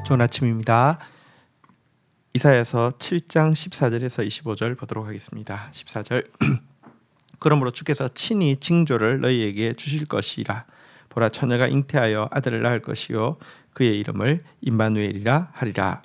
좋은 아침입니다. 이사야서 7장 14절에서 25절 보도록 하겠습니다. 14절 그러므로 주께서 친히 징조를 너희에게 주실 것이라. 보라, 처녀가 잉태하여 아들을 낳을 것이요 그의 이름을 임마누엘이라 하리라.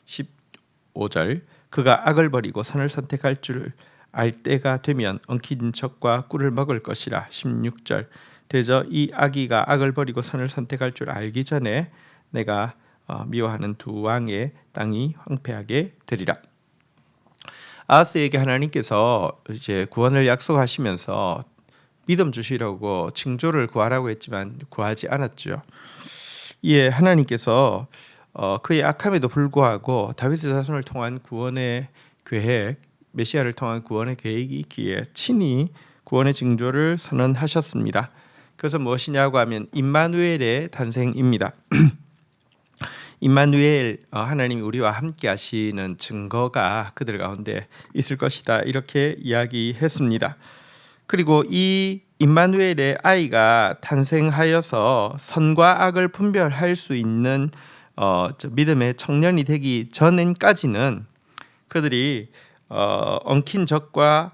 15절 그가 악을 버리고 선을 선택할 줄 알 때가 되면 엉킨 젖과 꿀을 먹을 것이라. 16절 대저 이 아기가 악을 버리고 선을 선택할 줄 알기 전에 내가 미워하는 두 왕의 땅이 황폐하게 되리라. 아하스에게 하나님께서 이제 구원을 약속하시면서 믿음 주시려고 징조를 구하라고 했지만 구하지 않았죠. 이에 하나님께서 그의 악함에도 불구하고 다윗의 자손을 통한 구원의 계획, 메시아를 통한 구원의 계획이 있기에 친히 구원의 징조를 선언하셨습니다. 그것은 무엇이냐고 하면 임마누엘의 탄생입니다. 임마누엘, 하나님이 우리와 함께 하시는 증거가 그들 가운데 있을 것이다, 이렇게 이야기했습니다. 그리고 이 임마누엘의 아이가 탄생하여서 선과 악을 분별할 수 있는 믿음의 청년이 되기 전까지는 그들이 엉킨 젖과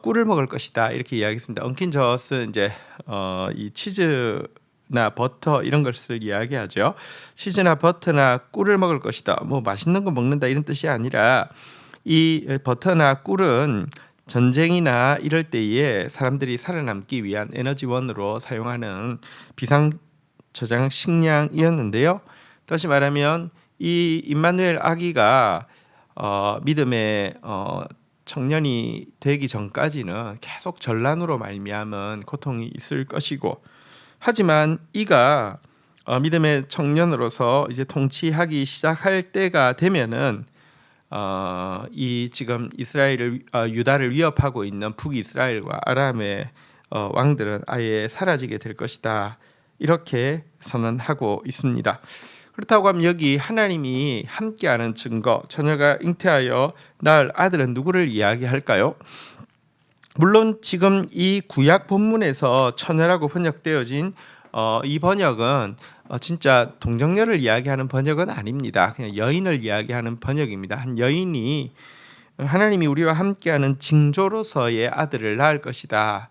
꿀을 먹을 것이다, 이렇게 이야기했습니다. 엉킨 젖은 이제 이 치즈나 버터 이런 것을 이야기하죠. 치즈나 버터나 꿀을 먹을 것이다, 뭐 맛있는 거 먹는다 이런 뜻이 아니라 이 버터나 꿀은 전쟁이나 이럴 때에 사람들이 살아남기 위한 에너지원으로 사용하는 비상 저장 식량이었는데요. 다시 말하면 이 임마누엘 아기가 믿음의 청년이 되기 전까지는 계속 전란으로 말미암은 고통이 있을 것이고, 하지만 이가 믿음의 청년으로서 이제 통치하기 시작할 때가 되면은 이 지금 이스라엘을 유다를 위협하고 있는 북이스라엘과 아람의 왕들은 아예 사라지게 될 것이다, 이렇게 선언하고 있습니다. 그렇다고 하면 여기 하나님이 함께하는 증거, 처녀가 잉태하여 낳을 아들은 누구를 이야기할까요? 물론 지금 이 구약 본문에서 처녀라고 번역되어진 이 번역은 진짜 동정녀를 이야기하는 번역은 아닙니다. 그냥 여인을 이야기하는 번역입니다. 한 여인이 하나님이 우리와 함께하는 징조로서의 아들을 낳을 것이다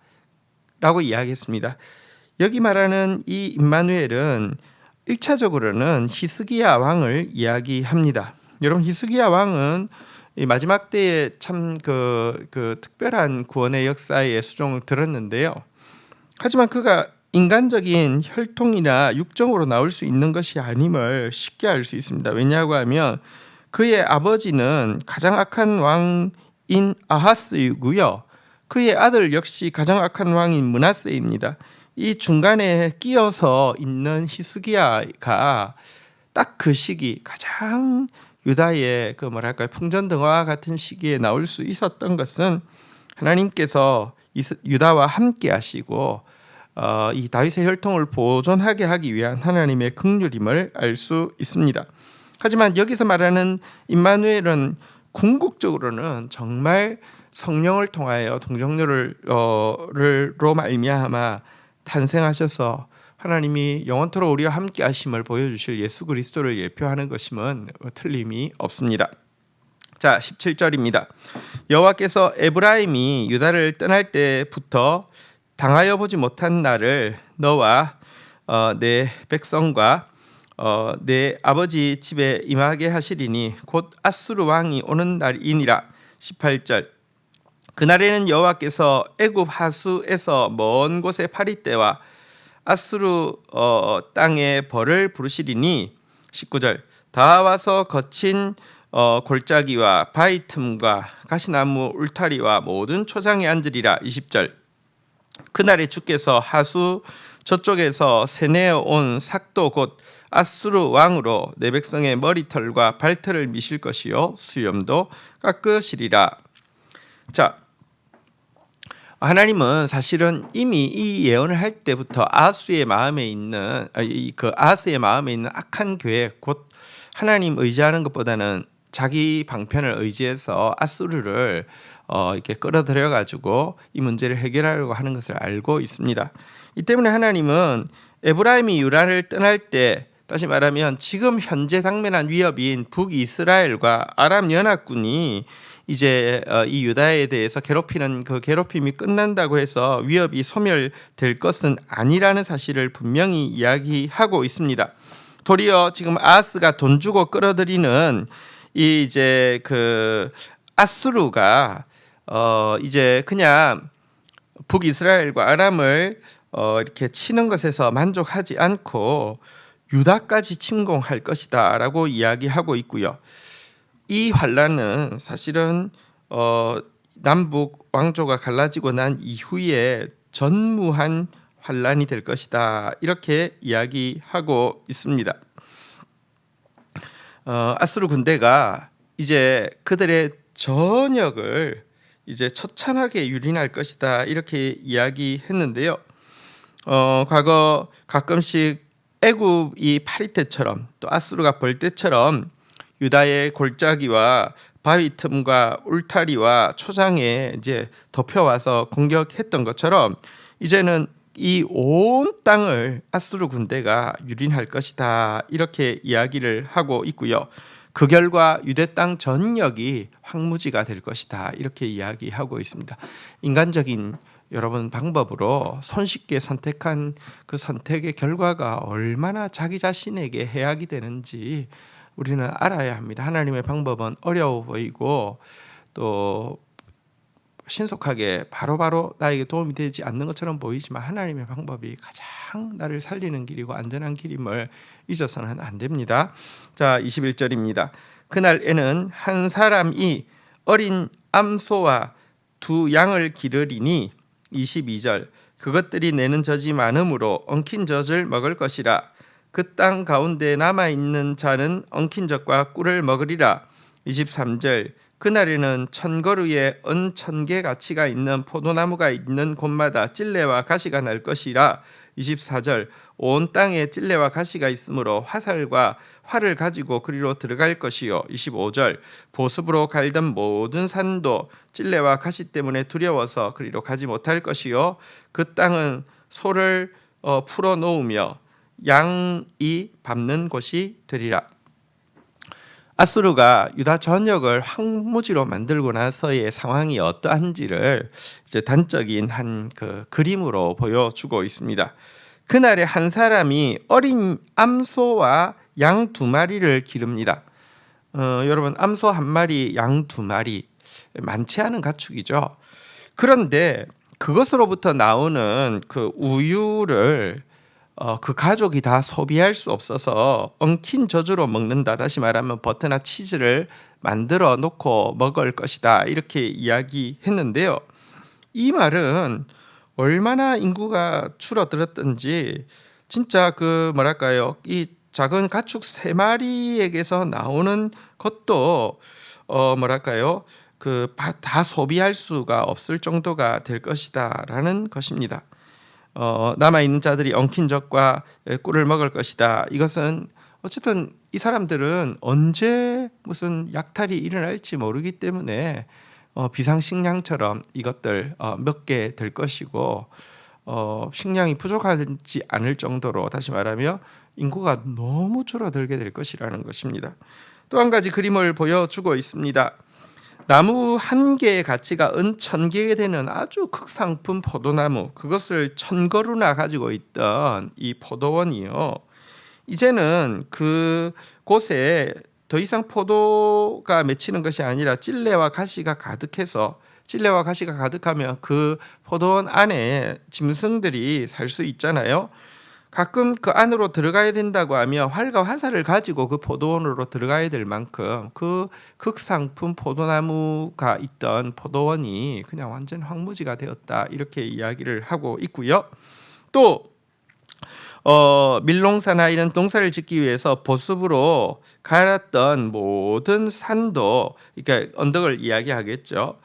라고 이야기했습니다. 여기 말하는 이 임마누엘은 1차적으로는 히스기야 왕을 이야기합니다. 여러분, 히스기야 왕은 이 마지막 때에 참 그 특별한 구원의 역사의 수종을 들었는데요. 하지만 그가 인간적인 혈통이나 육정으로 나올 수 있는 것이 아님을 쉽게 알 수 있습니다. 왜냐하고 하면 그의 아버지는 가장 악한 왕인 아하스이고요. 그의 아들 역시 가장 악한 왕인 므낫세입니다. 이 중간에 끼어서 있는 히스기야가 딱 그 시기, 가장 유다의 그 풍전등화와 같은 시기에 나올 수 있었던 것은 하나님께서 유다와 함께 하시고 이 다윗의 혈통을 보존하게 하기 위한 하나님의 긍휼임을 알 수 있습니다. 하지만 여기서 말하는 임마누엘은 궁극적으로는 정말 성령을 통하여 동정녀로 말미암아 탄생하셔서 하나님이 영원토록 우리와 함께 하심을 보여주실 예수 그리스도를 예표하는 것임은 틀림이 없습니다. 자, 17절입니다. 여호와께서 에브라임이 유다를 떠날 때부터 당하여 보지 못한 날을 너와 내 백성과 내 아버지 집에 임하게 하시리니 곧 아수르 왕이 오는 날이니라. 18절 그날에는 여호와께서 애굽 하수에서 먼 곳의 파리떼와 아수르 땅에 벌을 부르시리니. 19절 다 와서 거친 골짜기와 바위 틈과 가시나무 울타리와 모든 초장에 앉으리라. 20절 그날에 주께서 하수 저쪽에서 세내어 온 삭도 곧 아수르 왕으로 내 백성의 머리털과 발털을 미실 것이요 수염도 깎으시리라. 자, 하나님은 사실은 이미 이 예언을 할 때부터 아하스의 마음에 있는 악한 계획, 곧 하나님 의지하는 것보다는 자기 방편을 의지해서 아수르를 이렇게 끌어들여 가지고 이 문제를 해결하려고 하는 것을 알고 있습니다. 이 때문에 하나님은 에브라임이 유다를 떠날 때 다시 말하면 지금 현재 당면한 위협인 북이스라엘과 아람 연합군이 이제 이 유다에 대해서 괴롭히는 그 괴롭힘이 끝난다고 해서 위협이 소멸될 것은 아니라는 사실을 분명히 이야기하고 있습니다. 도리어 지금 아하스가 돈 주고 끌어들이는 이 이제 그 아수르가 이제 그냥 북이스라엘과 아람을 이렇게 치는 것에서 만족하지 않고 유다까지 침공할 것이다라고 이야기하고 있고요. 이 환란은 사실은 남북 왕조가 갈라지고 난 이후에 전무한 환란이 될 것이다 이렇게 이야기하고 있습니다. 아수르 군대가 이제 그들의 전역을 이제 처참하게 유린할 것이다 이렇게 이야기했는데요. 과거 가끔씩 애굽이 파리 때처럼 또 아수르가 벌 때처럼 유다의 골짜기와 바위 틈과 울타리와 초장에 이제 덮여와서 공격했던 것처럼 이제는 이 온 땅을 아수르 군대가 유린할 것이다 이렇게 이야기를 하고 있고요. 그 결과 유대 땅 전역이 황무지가 될 것이다 이렇게 이야기하고 있습니다. 인간적인 여러분 방법으로 손쉽게 선택한 그 선택의 결과가 얼마나 자기 자신에게 해악이 되는지 우리는 알아야 합니다. 하나님의 방법은 어려워 보이고 또 신속하게 바로바로 나에게 도움이 되지 않는 것처럼 보이지만 하나님의 방법이 가장 나를 살리는 길이고 안전한 길임을 잊어서는 안 됩니다. 자, 21절입니다. 그날에는 한 사람이 어린 암소와 두 양을 기르리니 22절 그것들이 내는 젖이 많음으로 엉킨 젖을 먹을 것이라. 그 땅 가운데 남아있는 자는 엉킨 젖과 꿀을 먹으리라. 23절 그날에는 1000그루의 은 1000개 가치가 있는 포도나무가 있는 곳마다 찔레와 가시가 날 것이라. 24절 온 땅에 찔레와 가시가 있으므로 화살과 활을 가지고 그리로 들어갈 것이요. 25절 보습으로 갈던 모든 산도 찔레와 가시 때문에 두려워서 그리로 가지 못할 것이요. 그 땅은 소를 풀어 놓으며 양이 밟는 곳이 되리라. 아수르가 유다 전역을 황무지로 만들고 나서의 상황이 어떠한지를 이제 단적인 한 그 그림으로 보여주고 있습니다. 그날에 한 사람이 어린 암소와 양 2마리를 기릅니다. 여러분 암소 1마리, 양 2마리 많지 않은 가축이죠. 그런데 그것으로부터 나오는 그 우유를 그 가족이 다 소비할 수 없어서 엉킨 젖으로 먹는다. 다시 말하면 버터나 치즈를 만들어 놓고 먹을 것이다. 이렇게 이야기했는데요. 이 말은 얼마나 인구가 줄어들었든지 진짜 그 뭐랄까요? 이 작은 가축 3마리에게서 나오는 것도 뭐랄까요? 그 다 소비할 수가 없을 정도가 될 것이다라는 것입니다. 남아있는 자들이 엉킨 젖과 꿀을 먹을 것이다. 이것은 어쨌든 이 사람들은 언제 무슨 약탈이 일어날지 모르기 때문에 비상식량처럼 이것들 먹게 될 것이고 식량이 부족하지 않을 정도로 다시 말하면 인구가 너무 줄어들게 될 것이라는 것입니다. 또 한 가지 그림을 보여주고 있습니다. 나무 한 개의 가치가 은 1000개 되는 아주 극상품 포도나무, 그것을 1000그루나 가지고 있던 이 포도원이요. 이제는 그 곳에 더 이상 포도가 맺히는 것이 아니라 찔레와 가시가 가득해서, 찔레와 가시가 가득하면 그 포도원 안에 짐승들이 살 수 있잖아요. 가끔 그 안으로 들어가야 된다고 하면 활과 화살을 가지고 그 포도원으로 들어가야 될 만큼 그 극상품 포도나무가 있던 포도원이 그냥 완전 황무지가 되었다. 이렇게 이야기를 하고 있고요. 또 밀농사나 이런 농사를 짓기 위해서 보습으로 갈았던 모든 산도, 그러니까 언덕을 이야기하겠죠.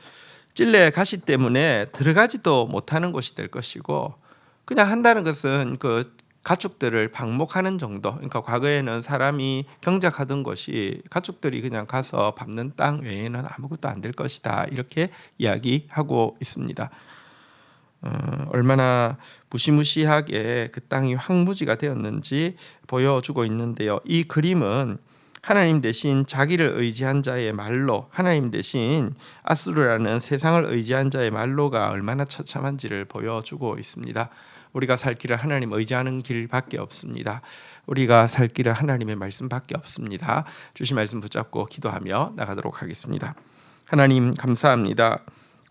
찔레 가시 때문에 들어가지도 못하는 곳이 될 것이고, 그냥 한다는 것은 그 가축들을 방목하는 정도. 그러니까 과거에는 사람이 경작하던 것이 가축들이 그냥 가서 밟는 땅 외에는 아무것도 안 될 것이다. 이렇게 이야기하고 있습니다. 얼마나 무시무시하게 그 땅이 황무지가 되었는지 보여주고 있는데요. 이 그림은 하나님 대신 자기를 의지한 자의 말로, 하나님 대신 아수르라는 세상을 의지한 자의 말로가 얼마나 처참한지를 보여주고 있습니다. 우리가 살 길은 하나님 의지하는 길밖에 없습니다. 우리가 살 길은 하나님의 말씀밖에 없습니다. 주신 말씀 붙잡고 기도하며 나가도록 하겠습니다. 하나님 감사합니다.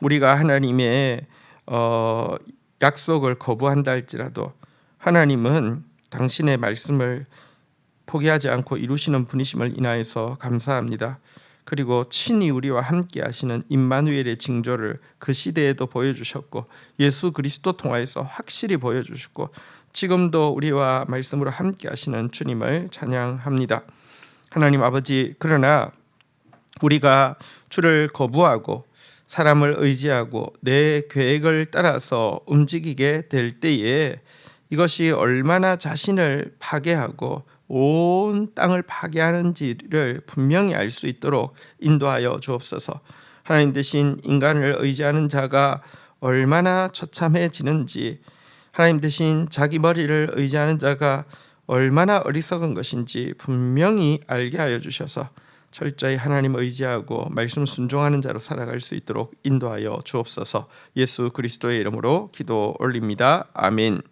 우리가 하나님의 약속을 거부한다 할지라도 하나님은 당신의 말씀을 포기하지 않고 이루시는 분이심을 인하여서 감사합니다. 그리고 친히 우리와 함께 하시는 임마누엘의 징조를 그 시대에도 보여주셨고 예수 그리스도 통하여서 확실히 보여주셨고 지금도 우리와 말씀으로 함께 하시는 주님을 찬양합니다. 하나님 아버지, 그러나 우리가 주를 거부하고 사람을 의지하고 내 계획을 따라서 움직이게 될 때에 이것이 얼마나 자신을 파괴하고 온 땅을 파괴하는지를 분명히 알 수 있도록 인도하여 주옵소서. 하나님 대신 인간을 의지하는 자가 얼마나 처참해지는지, 하나님 대신 자기 머리를 의지하는 자가 얼마나 어리석은 것인지 분명히 알게 하여 주셔서 철저히 하나님 의지하고 말씀 순종하는 자로 살아갈 수 있도록 인도하여 주옵소서. 예수 그리스도의 이름으로 기도 올립니다. 아멘.